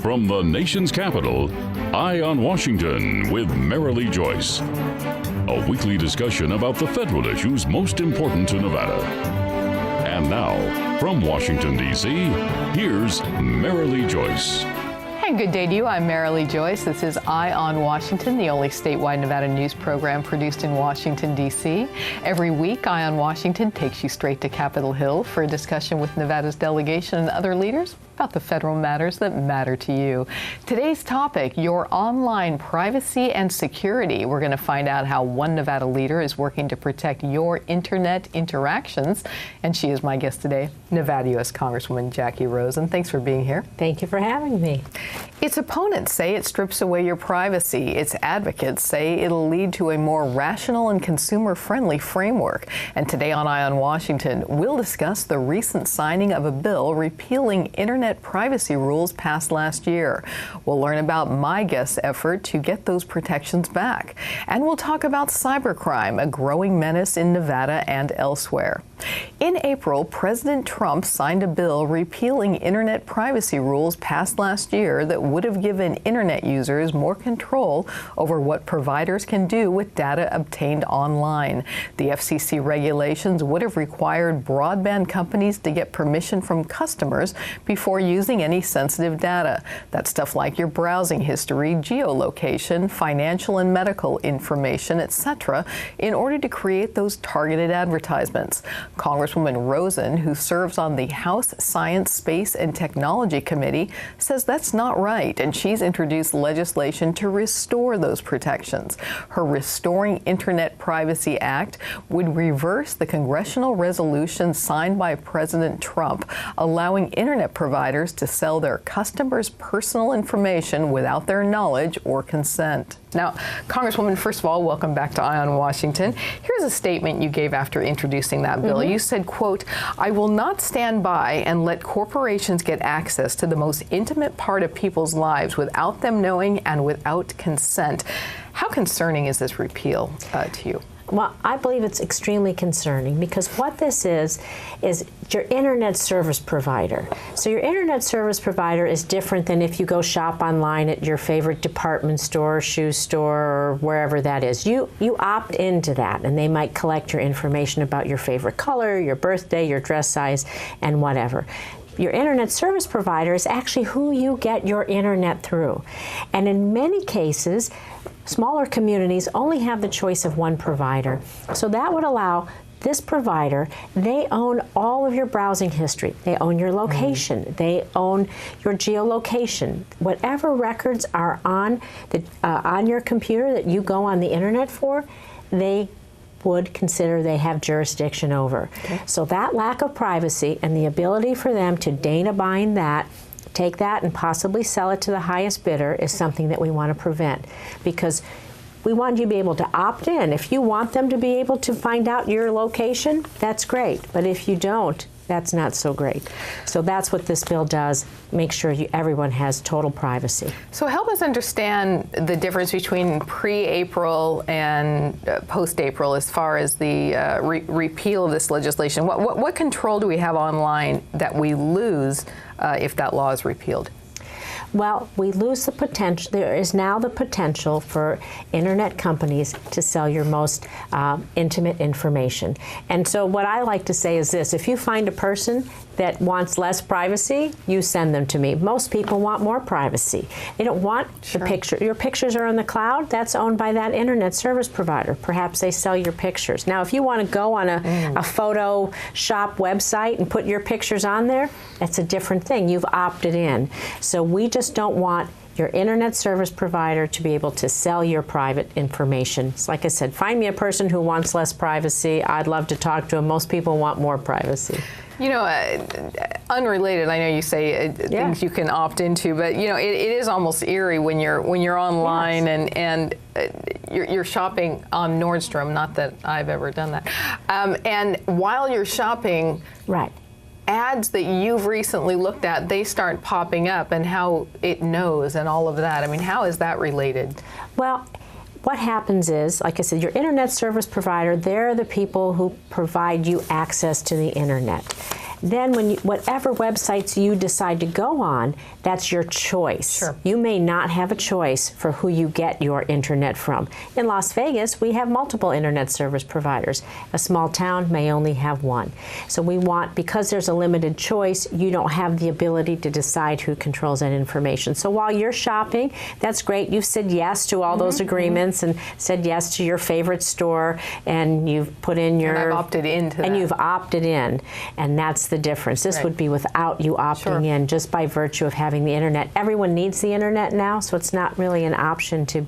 From the nation's capital, Eye on Washington with Marilee Joyce. A weekly discussion about the federal issues most important to Nevada. And now, from Washington, D.C., here's Marilee Joyce. And good day to you. I'm Marilee Joyce. This is Eye on Washington, the only statewide Nevada news program produced in Washington, D.C. Every week, Eye on Washington takes you straight to Capitol Hill for a discussion with Nevada's delegation and other leaders about the federal matters that matter to you. Today's topic, your online privacy and security. We're going to find out how one Nevada leader is working to protect your internet interactions. And she is my guest today, Nevada U.S. Congresswoman Jacky Rosen. Thanks for being here. Thank you for having me. Its opponents say it strips away your privacy. Its advocates say it'll lead to a more rational and consumer-friendly framework. And today on Eye on Washington, we'll discuss the recent signing of a bill repealing internet privacy rules passed last year. We'll learn about my guest's effort to get those protections back. And we'll talk about cybercrime, a growing menace in Nevada and elsewhere. In April, President Trump signed a bill repealing internet privacy rules passed last year that would have given internet users more control over what providers can do with data obtained online. The FCC regulations would have required broadband companies to get permission from customers before using any sensitive data. That's stuff like your browsing history, geolocation, financial and medical information, etc., in order to create those targeted advertisements. Congresswoman Rosen, who serves on the House Science, Space, and Technology Committee, says that's not right, and she's introduced legislation to restore those protections. Her Restoring Internet Privacy Act would reverse the congressional resolution signed by President Trump, allowing internet providers to sell their customers' personal information without their knowledge or consent. Now, Congresswoman, first of all, welcome back to Eye on Washington. Here's a statement you gave after introducing that bill. You said, quote, "I will not stand by and let corporations get access to the most intimate part of people's lives without them knowing and without consent." How concerning is this repeal to you? Well, I believe it's extremely concerning because what this is your internet service provider. So your internet service provider is different than if you go shop online at your favorite department store, shoe store, or wherever that is. You opt into that, and they might collect your information about your favorite color, your birthday, your dress size, and whatever. Your internet service provider is actually who you get your internet through. And in many cases, smaller communities only have the choice of one provider. So that would allow this provider, they own all of your browsing history. They own your location. They own your geolocation. Whatever records are on your computer that you go on the internet for, they would consider they have jurisdiction over. Okay. So that lack of privacy and the ability for them to Dana bind that, take that and possibly sell it to the highest bidder is something that we want to prevent, because we want you to be able to opt in. If you want them to be able to find out your location, that's great. But if you don't, that's not so great. So that's what this bill does, make sure everyone has total privacy. So help us understand the difference between pre-April and post-April as far as the repeal of this legislation. What control do we have online that we lose if that law is repealed? Well, we lose the potential. There is now the potential for internet companies to sell your most intimate information. And so what I like to say is this: if you find a person that wants less privacy, you send them to me. Most people want more privacy. They don't want the picture. Your pictures are in the cloud. That's owned by that internet service provider. Perhaps they sell your pictures. Now, if you want to go on a photo shop website and put your pictures on there, that's a different thing. You've opted in. So we just don't want your internet service provider to be able to sell your private information. It's like I said, find me a person who wants less privacy. I'd love to talk to them. Most people want more privacy. You know, unrelated, I know you say things you can opt into, but you know, it is almost eerie when you're online and you're shopping on Nordstrom. Not that I've ever done that. And while you're shopping, right, ads that you've recently looked at, they start popping up, and how it knows and all of that. I mean, how is that related? Well, what happens is, like I said, your internet service provider, they're the people who provide you access to the internet. then whatever websites you decide to go on, that's your choice. Sure. You may not have a choice for who you get your internet from. In Las Vegas, we have multiple internet service providers. A small town may only have one. So we want, because there's a limited choice, you don't have the ability to decide who controls that information. So while you're shopping, that's great. You've said yes to all those agreements and said yes to your favorite store, and you've put in your... And I've opted into that. And you've opted in, and that's the difference. This would be without you opting in, just by virtue of having the internet. Everyone needs the internet now, so it's not really an option to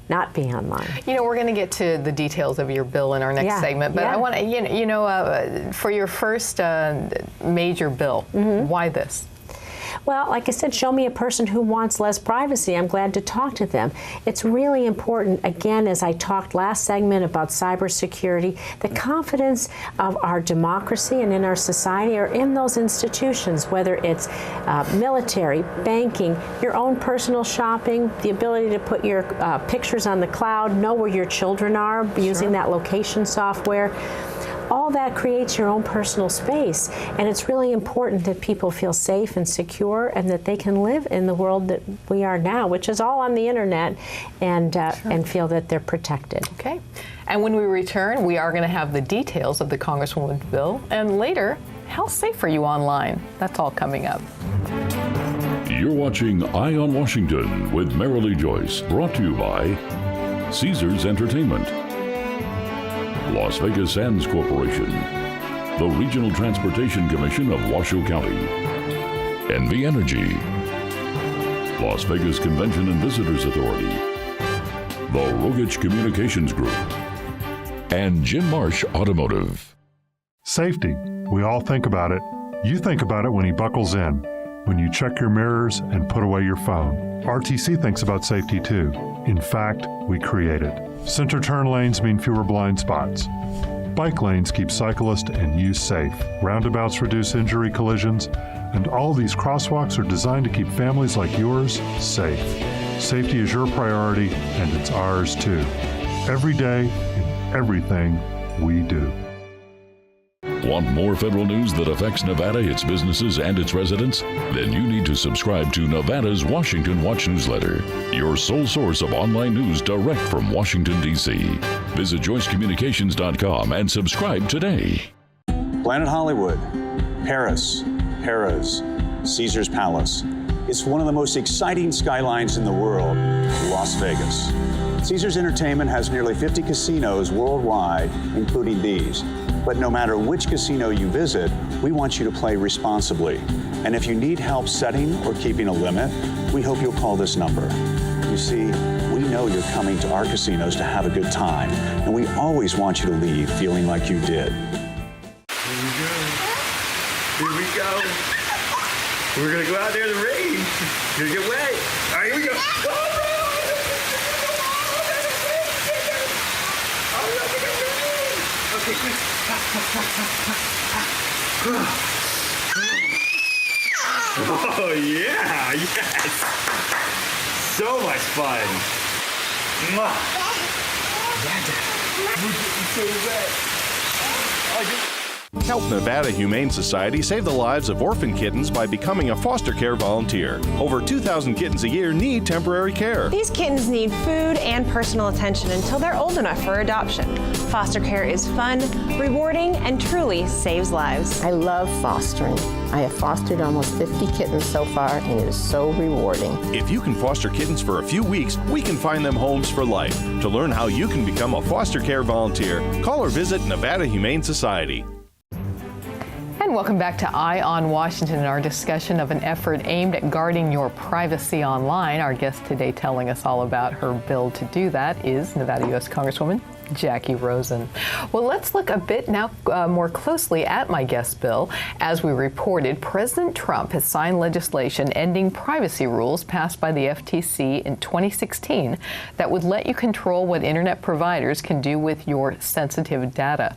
not be online. You know, we're going to get to the details of your bill in our next segment, but I want to, for your first major bill, why this? Well, like I said, show me a person who wants less privacy. I'm glad to talk to them. It's really important, again, as I talked last segment about cybersecurity, the confidence of our democracy and in our society are in those institutions, whether it's military, banking, your own personal shopping, the ability to put your pictures on the cloud, know where your children are using that location software. All that creates your own personal space, and it's really important that people feel safe and secure and that they can live in the world that we are now, which is all on the internet, and feel that they're protected. Okay. And when we return, we are going to have the details of the Congresswoman's bill, and later, how safe are you online? That's all coming up. You're watching Eye on Washington with Marilee Joyce, brought to you by Caesars Entertainment, Las Vegas Sands Corporation, the Regional Transportation Commission of Washoe County, NV Energy, Las Vegas Convention and Visitors Authority, the Rogich Communications Group, and Jim Marsh Automotive. Safety. We all think about it. You think about it when he buckles in, when you check your mirrors and put away your phone. RTC thinks about safety too. In fact, we create it. Center turn lanes mean fewer blind spots. Bike lanes keep cyclists and you safe. Roundabouts reduce injury collisions. And all these crosswalks are designed to keep families like yours safe. Safety is your priority, and it's ours too. Every day, in everything we do. Want more federal news that affects Nevada, its businesses, and its residents? Then you need to subscribe to Nevada's Washington Watch newsletter, your sole source of online news direct from Washington, D.C. Visit joycecommunications.com and subscribe today. Planet Hollywood, Paris, Harrah's, Caesar's Palace. It's one of the most exciting skylines in the world, Las Vegas. Caesars Entertainment has nearly 50 casinos worldwide, including these. But no matter which casino you visit, we want you to play responsibly. And if you need help setting or keeping a limit, we hope you'll call this number. You see, we know you're coming to our casinos to have a good time, and we always want you to leave feeling like you did. Here we go. We're gonna go out there in the rain. You're gonna get wet. All right, here we go. Okay, quick. Oh yeah, yes. So much fun. Mwah. It's so wet. Help Nevada Humane Society save the lives of orphan kittens by becoming a foster care volunteer. Over 2,000 kittens a year need temporary care. These kittens need food and personal attention until they're old enough for adoption. Foster care is fun, rewarding, and truly saves lives. I love fostering. I have fostered almost 50 kittens so far, and it is so rewarding. If you can foster kittens for a few weeks, we can find them homes for life. To learn how you can become a foster care volunteer, call or visit Nevada Humane Society. And welcome back to Eye on Washington, our discussion of an effort aimed at guarding your privacy online. Our guest today telling us all about her bill to do that is Nevada U.S. Congresswoman Jacky Rosen. Well, let's look a bit now more closely at my guest bill. As we reported, President Trump has signed legislation ending privacy rules passed by the FTC in 2016 that would let you control what internet providers can do with your sensitive data.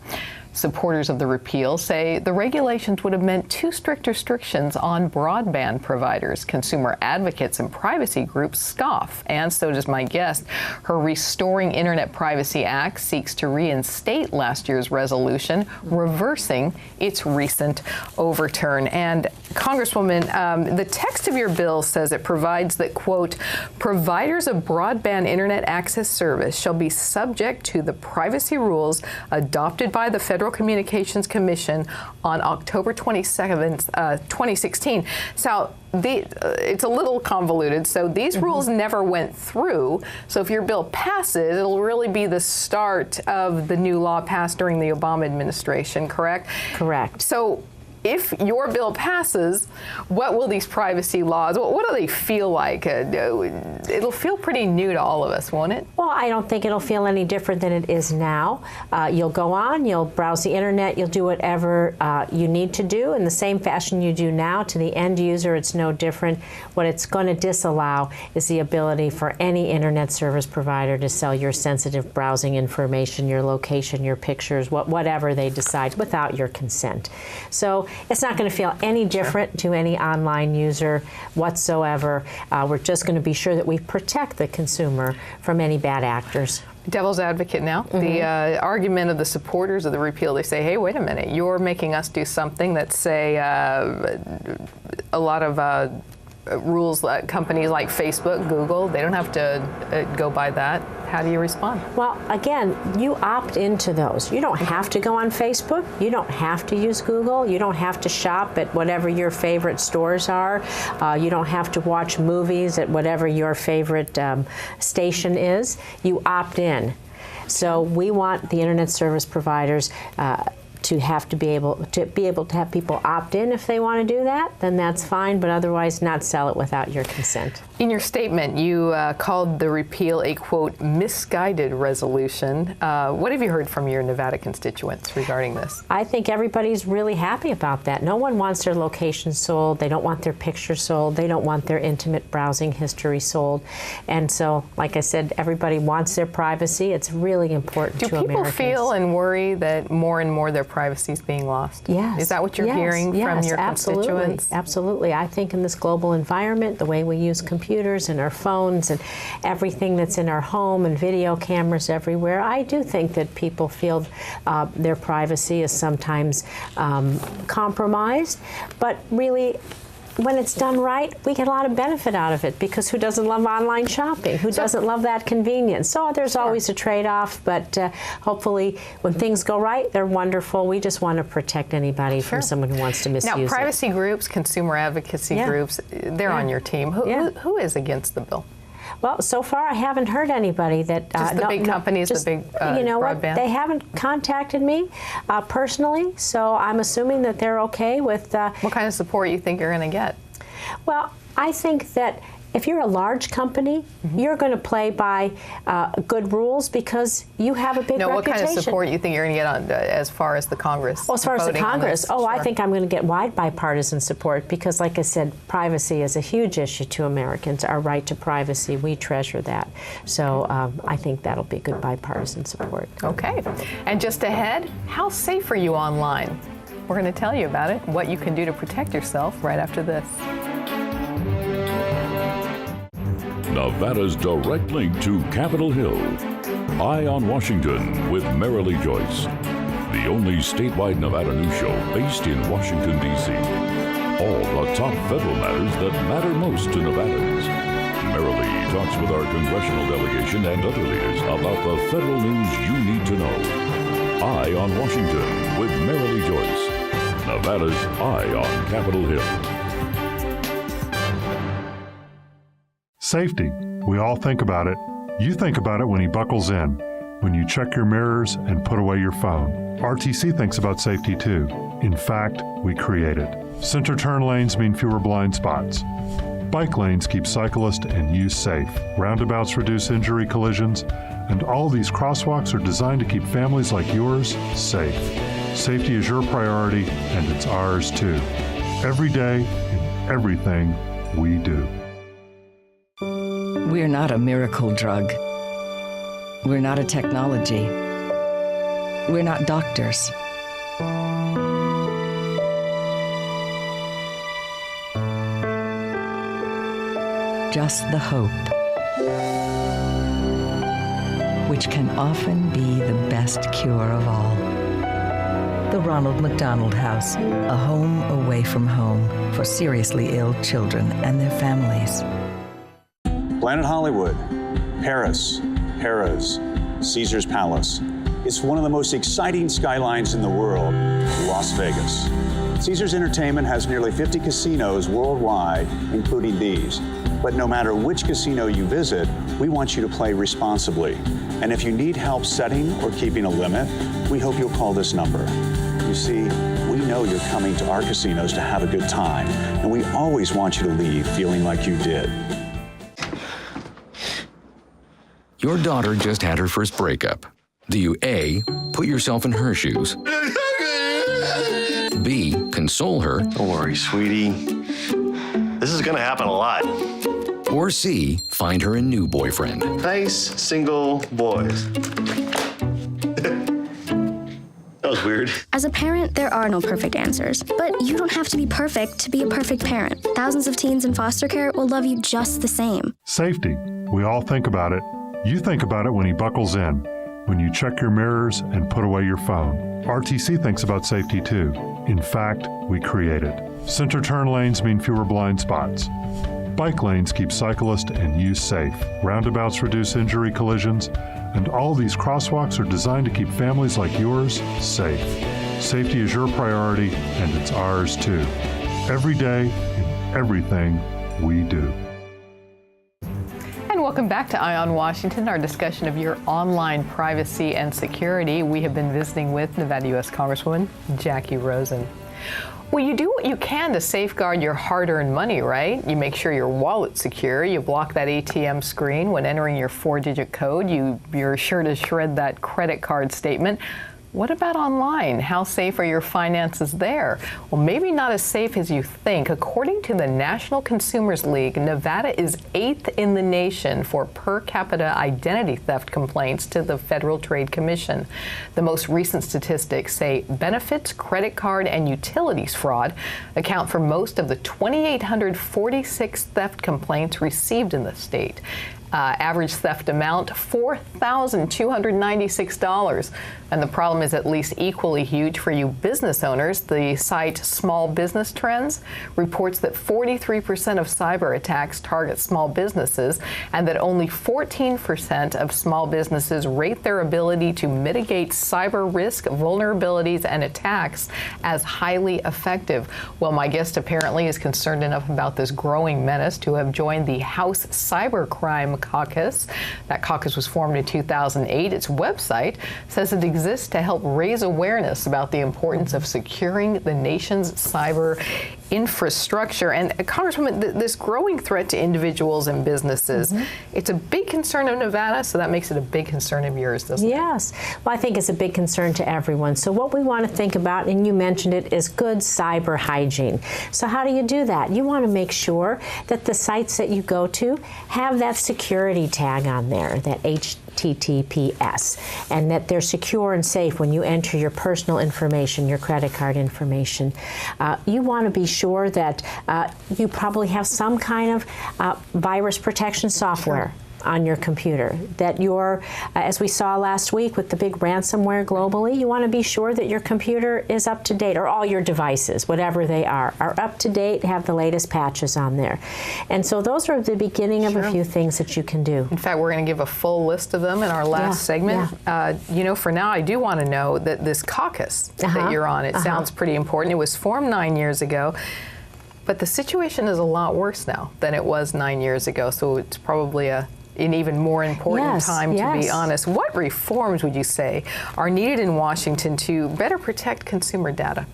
Supporters of the repeal say the regulations would have meant too strict restrictions on broadband providers. Consumer advocates and privacy groups scoff, and so does my guest. Her Restoring Internet Privacy Act seeks to reinstate last year's resolution, reversing its recent overturn. And Congresswoman, the text of your bill says it provides that, quote, providers of broadband internet access service shall be subject to the privacy rules adopted by the Federal Communications Commission on October 27th, 2016. So it's a little convoluted. So these rules never went through. So if your bill passes, it'll really be the start of the new law passed during the Obama administration, correct? Correct. So if your bill passes, what will these privacy laws, what do they feel like? It'll feel pretty new to all of us, won't it? Well, I don't think it'll feel any different than it is now. You'll go on, you'll browse the internet, you'll do whatever you need to do in the same fashion you do now. To the end user, it's no different. What it's going to disallow is the ability for any internet service provider to sell your sensitive browsing information, your location, your pictures, whatever they decide without your consent. So it's not going to feel any different to any online user whatsoever. We're just going to be sure that we protect the consumer from any bad actors. Devil's advocate now. The argument of the supporters of the repeal, they say, hey, wait a minute, you're making us do something that, say, a lot of rules that companies like Facebook, Google, they don't have to go by that. How do you respond? Well, again, you opt into those. You don't have to go on Facebook. You don't have to use Google. You don't have to shop at whatever your favorite stores are. You don't have to watch movies at whatever your favorite station is. You opt in. So we want the internet service providers to be able to have people opt in. If they want to do that, then that's fine, but otherwise not sell it without your consent. In your statement, you called the repeal a, quote, misguided resolution. What have you heard from your Nevada constituents regarding this? I think everybody's really happy about that. No one wants their location sold. They don't want their pictures sold. They don't want their intimate browsing history sold. And so, like I said, everybody wants their privacy. It's really important to Americans. Do people feel and worry that more and more their privacy is being lost? Yes. Is that what you're hearing from your constituents? Absolutely. I think in this global environment, the way we use computers and our phones and everything that's in our home and video cameras everywhere, I do think that people feel their privacy is sometimes compromised. But really, when it's done right, we get a lot of benefit out of it, because who doesn't love online shopping? Who doesn't love that convenience? So there's always a trade-off, but hopefully when things go right, they're wonderful. We just want to protect anybody from someone who wants to misuse it. Now, privacy groups, consumer advocacy groups, they're on your team. Who is against the bill? Well, so far I haven't heard anybody that just the big companies, the big you know broadband. What? They haven't contacted me personally, so I'm assuming that they're okay with. What kind of support you think you're going to get? Well, I think that if you're a large company, you're going to play by good rules because you have a big reputation. What kind of support you think you're going to get on as far as the Congress? Well, as far as the Congress, I think I'm going to get wide bipartisan support because, like I said, privacy is a huge issue to Americans. Our right to privacy, we treasure that. So I think that'll be good bipartisan support. Okay. And just ahead, how safe are you online? We're going to tell you about it, what you can do to protect yourself right after this. Nevada's direct link to Capitol Hill. Eye on Washington with Marilee Joyce. The only statewide Nevada news show based in Washington, D.C. All the top federal matters that matter most to Nevadans. Marilee talks with our congressional delegation and other leaders about the federal news you need to know. Eye on Washington with Marilee Joyce. Nevada's Eye on Capitol Hill. Safety. We all think about it. You think about it when he buckles in, when you check your mirrors and put away your phone. RTC thinks about safety too. In fact, we create it. Center turn lanes mean fewer blind spots. Bike lanes keep cyclists and you safe. Roundabouts reduce injury collisions. And all these crosswalks are designed to keep families like yours safe. Safety is your priority, and it's ours too. Every day, in everything we do. We're not a miracle drug. We're not a technology. We're not doctors. Just the hope, which can often be the best cure of all. The Ronald McDonald House, a home away from home for seriously ill children and their families. Planet Hollywood, Paris, Harrah's, Caesar's Palace. It's one of the most exciting skylines in the world, Las Vegas. Caesars Entertainment has nearly 50 casinos worldwide, including these. But no matter which casino you visit, we want you to play responsibly. And if you need help setting or keeping a limit, we hope you'll call this number. You see, we know you're coming to our casinos to have a good time, and we always want you to leave feeling like you did. Your daughter just had her first breakup. Do you A, put yourself in her shoes? B, console her? Don't worry, sweetie. This is gonna happen a lot. Or C, find her a new boyfriend? Nice, single boys. That was weird. As a parent, there are no perfect answers, but you don't have to be perfect to be a perfect parent. Thousands of teens in foster care will love you just the same. Safety. We all think about it. You think about it when he buckles in, when you check your mirrors and put away your phone. RTC thinks about safety too. In fact, we create it. Center turn lanes mean fewer blind spots. Bike lanes keep cyclists and you safe. Roundabouts reduce injury collisions. And all these crosswalks are designed to keep families like yours safe. Safety is your priority, and it's ours too. Every day, in everything we do. And welcome back to Eye on Washington, our discussion of your online privacy and security. We have been visiting with Nevada U.S. Congresswoman Jacky Rosen. Well, you do what you can to safeguard your hard-earned money, right? You make sure your wallet's secure. You block that ATM screen when entering your 4-digit code. You're sure to shred that credit card statement. What about online? How safe are your finances there? Well, maybe not as safe as you think. According to the National Consumers League, Nevada is 8th in the nation for per capita identity theft complaints to the Federal Trade Commission. The most recent statistics say benefits, credit card, and utilities fraud account for most of the 2,846 theft complaints received in the state. Average theft amount, $4,296. And the problem is at least equally huge for you business owners. The site Small Business Trends reports that 43% of cyber attacks target small businesses and that only 14% of small businesses rate their ability to mitigate cyber risk, vulnerabilities, and attacks as highly effective. Well, my guest apparently is concerned enough about this growing menace to have joined the House Cybercrime Caucus. That caucus was formed in 2008. Its website says it exists to help raise awareness about the importance of securing the nation's cyber infrastructure. And Congresswoman, this growing threat to individuals and businesses, it's a big concern of Nevada, so that makes it a big concern of yours, doesn't it? Yes. Well, I think it's a big concern to everyone. So what we want to think about, and you mentioned it, is good cyber hygiene. So how do you do that? You want to make sure that the sites that you go to have that security tag on there, that HTTPS, and that they're secure and safe when you enter your personal information, your credit card information. You want to be sure that you probably have some kind of virus protection software on your computer, that you're, as we saw last week with the big ransomware globally, you want to be sure that your computer is up to date, or all your devices, whatever they are up to date, have the latest patches on there. And so those are the beginning of a few things that you can do. In fact, we're going to give a full list of them in our last segment. You know, for now, I do want to know that this caucus that you're on, it sounds pretty important. It was formed 9 years ago. But the situation is a lot worse now than it was 9 years ago, so it's probably an even more important time, to be honest. What reforms would you say are needed in Washington to better protect consumer data?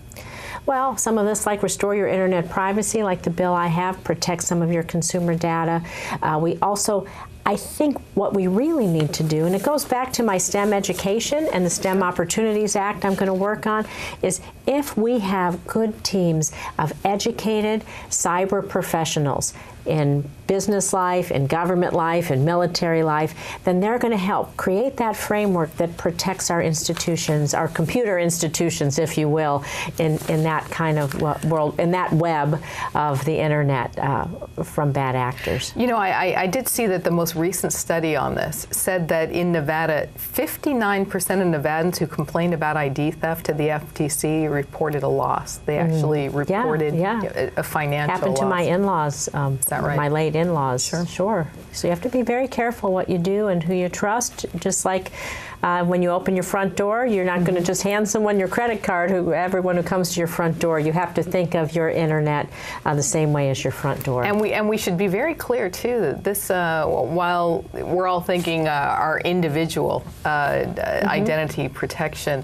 Well, some of this, like restore your internet privacy, like the bill I have, protect some of your consumer data. We also I think what we really need to do, and it goes back to my STEM education and the STEM Opportunities Act I'm going to work on, is if we have good teams of educated cyber professionals in business life, in government life, in military life, then they're going to help create that framework that protects our institutions, our computer institutions, if you will, in that kind of world, in that web of the internet from bad actors. You know, I did see that the most recent study on this said that in Nevada, 59% of Nevadans who complained about ID theft to the FTC reported a loss. They actually reported a financial loss. Happened to my in-laws. Is that right? My late in-laws. Sure. So you have to be very careful what you do and who you trust. Just like when you open your front door, you're not going to just hand someone your credit card, everyone who comes to your front door. You have to think of your internet the same way as your front door. And we should be very clear, too, that this, while we're all thinking our individual identity protection,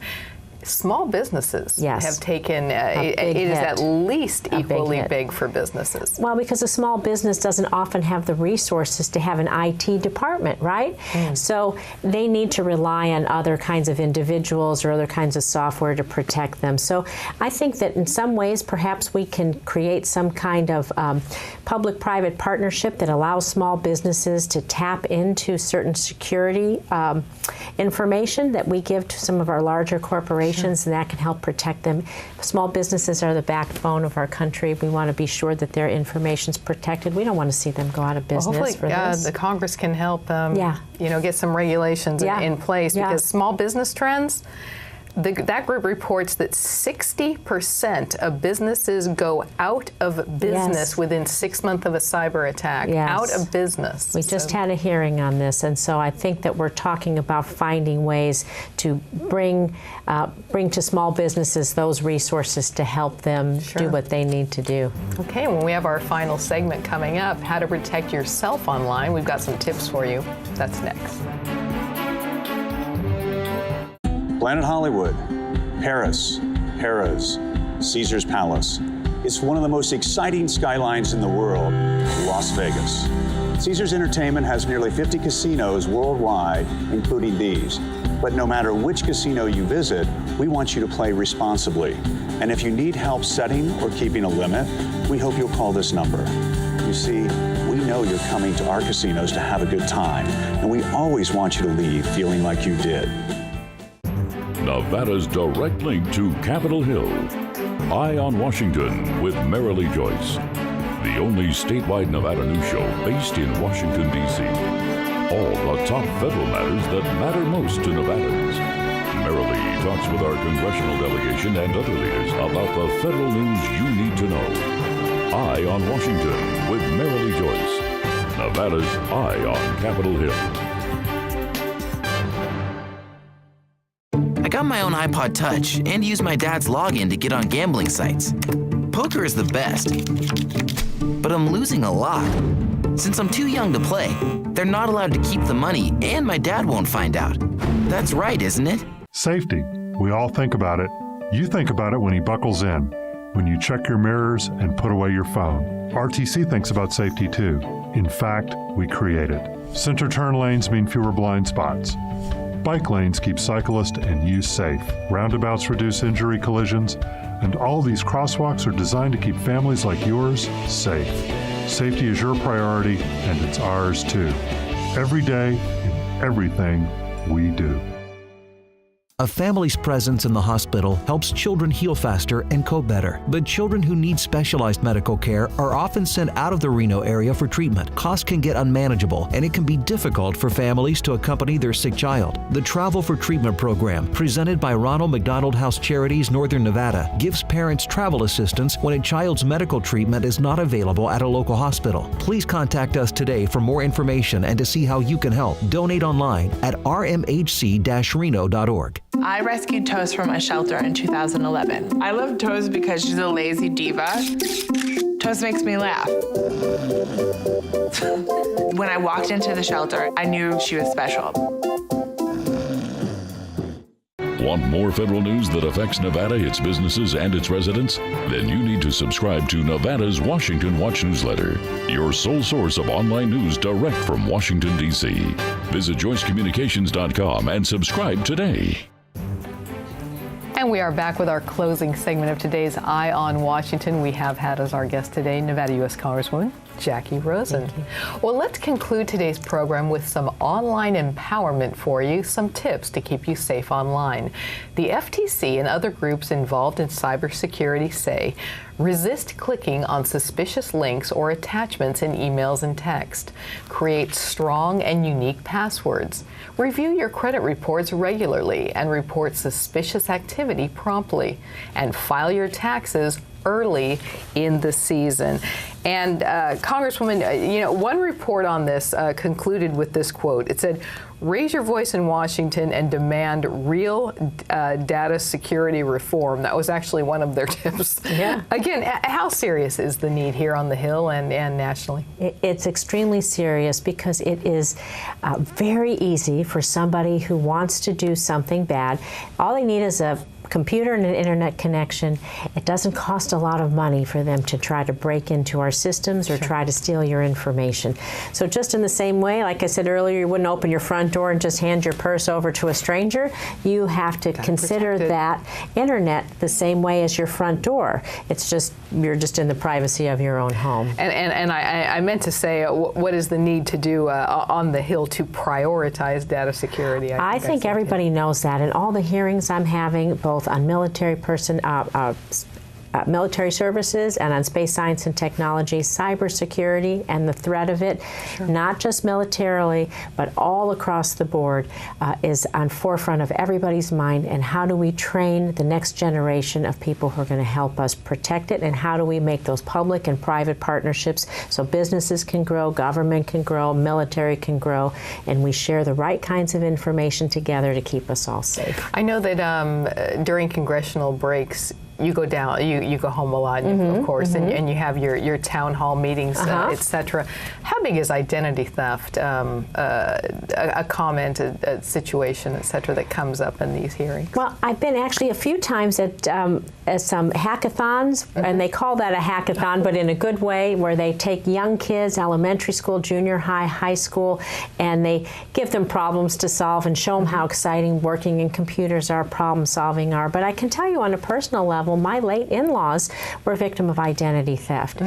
small businesses have taken, it is at least equally big for businesses. Well, because a small business doesn't often have the resources to have an IT department, right? So they need to rely on other kinds of individuals or other kinds of software to protect them. So I think that in some ways, perhaps we can create some kind of public-private partnership that allows small businesses to tap into certain security information that we give to some of our larger corporations. And that can help protect them. Small businesses are the backbone of our country. We want to be sure that their information is protected. We don't want to see them go out of business. Well, hopefully, the Congress can help get some regulations in place because small business trends. That group reports that 60% of businesses go out of business within 6 months of a cyber attack. Out of business. We just had a hearing on this, and so I think that we're talking about finding ways to bring to small businesses those resources to help them do what they need to do. Okay, when we have our final segment coming up, how to protect yourself online, we've got some tips for you. That's next. Planet Hollywood, Paris, Harrah's, Caesar's Palace. It's one of the most exciting skylines in the world, Las Vegas. Caesars Entertainment has nearly 50 casinos worldwide, including these. But no matter which casino you visit, we want you to play responsibly. And if you need help setting or keeping a limit, we hope you'll call this number. You see, we know you're coming to our casinos to have a good time, and we always want you to leave feeling like you did. Nevada's direct link to Capitol Hill. Eye on Washington with Merrilee Joyce. The only statewide Nevada news show based in Washington, D.C. All the top federal matters that matter most to Nevadans. Merrilee talks with our congressional delegation and other leaders about the federal news you need to know. Eye on Washington with Merrilee Joyce. Nevada's Eye on Capitol Hill. I got my own iPod Touch and use my dad's login to get on gambling sites. Poker is the best, but I'm losing a lot. Since I'm too young to play, they're not allowed to keep the money and my dad won't find out. That's right, isn't it? Safety. We all think about it. You think about it when he buckles in, when you check your mirrors and put away your phone. RTC thinks about safety too. In fact, we create it. Center turn lanes mean fewer blind spots. Bike lanes keep cyclists and you safe. Roundabouts reduce injury collisions. And all these crosswalks are designed to keep families like yours safe. Safety is your priority, and it's ours too. Every day, in everything we do. A family's presence in the hospital helps children heal faster and cope better. But children who need specialized medical care are often sent out of the Reno area for treatment. Costs can get unmanageable, and it can be difficult for families to accompany their sick child. The Travel for Treatment program, presented by Ronald McDonald House Charities Northern Nevada, gives parents travel assistance when a child's medical treatment is not available at a local hospital. Please contact us today for more information and to see how you can help. Donate online at rmhc-reno.org. I rescued Toast from a shelter in 2011. I love Toast because she's a lazy diva. Toast makes me laugh. When I walked into the shelter, I knew she was special. Want more federal news that affects Nevada, its businesses, and its residents? Then you need to subscribe to Nevada's Washington Watch newsletter, your sole source of online news direct from Washington, D.C. Visit joycecommunications.com and subscribe today. And we are back with our closing segment of today's Eye on Washington. We have had as our guest today Nevada U.S. Congresswoman Jacky Rosen. Well, let's conclude today's program with some online empowerment for you, some tips to keep you safe online. The FTC and other groups involved in cybersecurity say, resist clicking on suspicious links or attachments in emails and text. Create strong and unique passwords. Review your credit reports regularly and report suspicious activity promptly. And file your taxes early in the season. And Congresswoman, one report on this concluded with this quote. It said, raise your voice in Washington and demand real data security reform. That was actually one of their tips. Yeah. Again, how serious is the need here on the Hill and nationally? It's extremely serious because it is very easy for somebody who wants to do something bad. All they need is a computer and an internet connection. It doesn't cost a lot of money for them to try to break into our systems or try to steal your information. So just in the same way, like I said earlier, you wouldn't open your front door and just hand your purse over to a stranger. You have to consider that internet the same way as your front door. It's just, you're just in the privacy of your own home. And I meant to say, what is the need to do on the Hill to prioritize data security? I think everybody knows that. In all the hearings I'm having, both on military military services and on space science and technology, cybersecurity and the threat of it, not just militarily, but all across the board, is on forefront of everybody's mind. And how do we train the next generation of people who are going to help us protect it? And how do we make those public and private partnerships so businesses can grow, government can grow, military can grow, and we share the right kinds of information together to keep us all safe? I know that during congressional breaks, you go down, you go home a lot, of course, and you have your town hall meetings, etc. How big is identity theft, a comment, a situation, etc., that comes up in these hearings? Well, I've been actually a few times at some hackathons, and they call that a hackathon, but in a good way, where they take young kids, elementary school, junior high, high school, and they give them problems to solve and show them how exciting working in computers are, problem solving are. But I can tell you on a personal level, my late in-laws were a victim of identity theft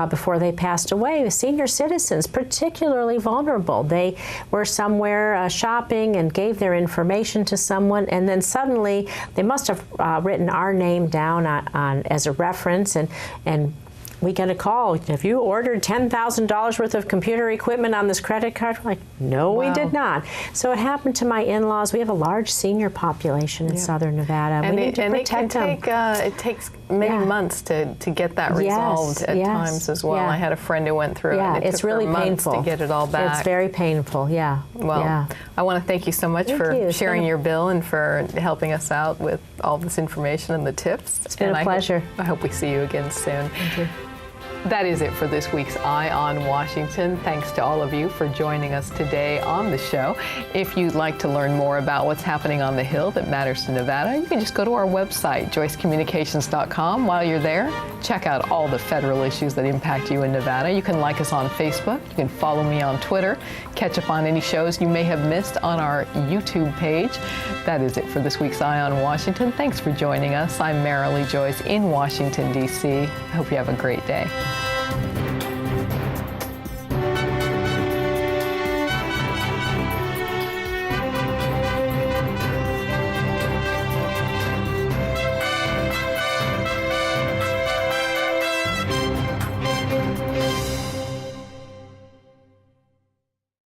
before they passed away. Senior citizens, particularly vulnerable. They were somewhere shopping and gave their information to someone, and then suddenly they must have written our name down on as a reference, and we get a call. Have you ordered $10,000 worth of computer equipment on this credit card? We're like, no, we did not. So it happened to my in-laws. We have a large senior population in Southern Nevada. And we need to protect them. It takes many months to get that resolved at times as well. I had a friend who went through it. And it it's took really her months painful to get it all back. It's very painful. Well, I want to thank you so much for sharing your bill and for helping us out with all this information and the tips. It's been a pleasure. I hope we see you again soon. Thank you. That is it for this week's Eye on Washington. Thanks to all of you for joining us today on the show. If you'd like to learn more about what's happening on the Hill that matters to Nevada, you can just go to our website, joycecommunications.com. While you're there, check out all the federal issues that impact you in Nevada. You can like us on Facebook. You can follow me on Twitter. Catch up on any shows you may have missed on our YouTube page. That is it for this week's Eye on Washington. Thanks for joining us. I'm Marilee Joyce in Washington, D.C. I hope you have a great day.